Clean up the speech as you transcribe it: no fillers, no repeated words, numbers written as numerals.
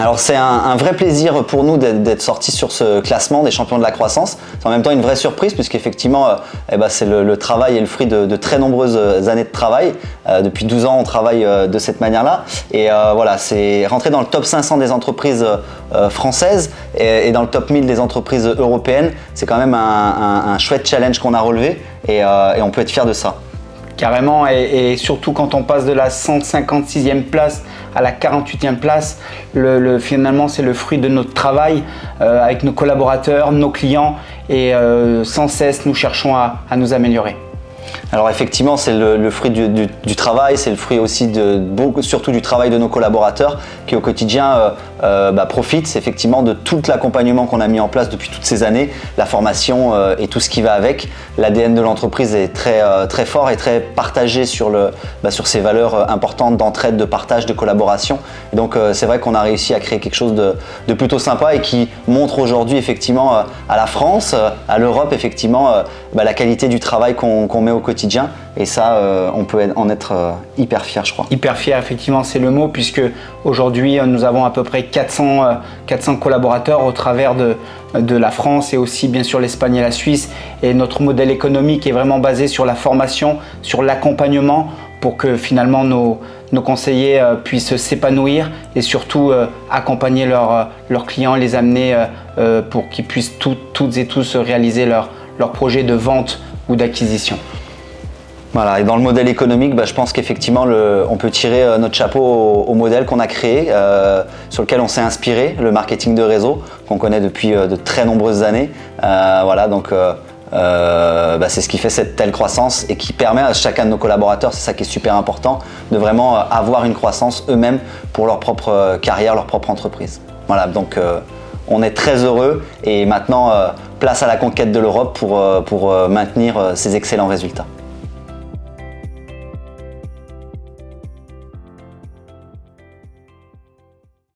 Alors c'est un vrai plaisir pour nous d'être sortis sur ce classement des champions de la croissance. C'est en même temps une vraie surprise puisqu'effectivement c'est le travail et le fruit de très nombreuses années de travail. Depuis 12 ans on travaille de cette manière-là et voilà, c'est rentrer dans le top 500 des entreprises françaises et dans le top 1000 des entreprises européennes. C'est quand même un chouette challenge qu'on a relevé et on peut être fier de ça. Carrément, et surtout quand on passe de la 156e place à la 48e place, finalement c'est le fruit de notre travail avec nos collaborateurs, nos clients et sans cesse nous cherchons à nous améliorer. Alors effectivement, c'est le fruit du travail, c'est le fruit aussi surtout du travail de nos collaborateurs qui au quotidien profitent effectivement de tout l'accompagnement qu'on a mis en place depuis toutes ces années, la formation et tout ce qui va avec. L'ADN de l'entreprise est très fort et très partagé sur ces valeurs importantes d'entraide, de partage, de collaboration. Et donc c'est vrai qu'on a réussi à créer quelque chose de plutôt sympa et qui montre aujourd'hui effectivement à la France, à l'Europe effectivement la qualité du travail qu'on met au quotidien et ça on peut en être hyper fier, je crois. Hyper fier, effectivement, c'est le mot, puisque aujourd'hui nous avons à peu près 400 collaborateurs au travers de la France et aussi bien sûr l'Espagne et la Suisse, et notre modèle économique est vraiment basé sur la formation, sur l'accompagnement pour que finalement nos conseillers puissent s'épanouir et surtout accompagner leurs clients, les amener pour qu'ils puissent toutes et tous réaliser leur projet de vente ou d'acquisition. Voilà, et dans le modèle économique, je pense qu'effectivement on peut tirer notre chapeau au modèle qu'on a créé, sur lequel on s'est inspiré, le marketing de réseau qu'on connaît depuis de très nombreuses années. Voilà, donc c'est ce qui fait cette telle croissance et qui permet à chacun de nos collaborateurs, c'est ça qui est super important, de vraiment avoir une croissance eux-mêmes pour leur propre carrière, leur propre entreprise. Voilà, donc on est très heureux et maintenant place à la conquête de l'Europe pour maintenir ces excellents résultats.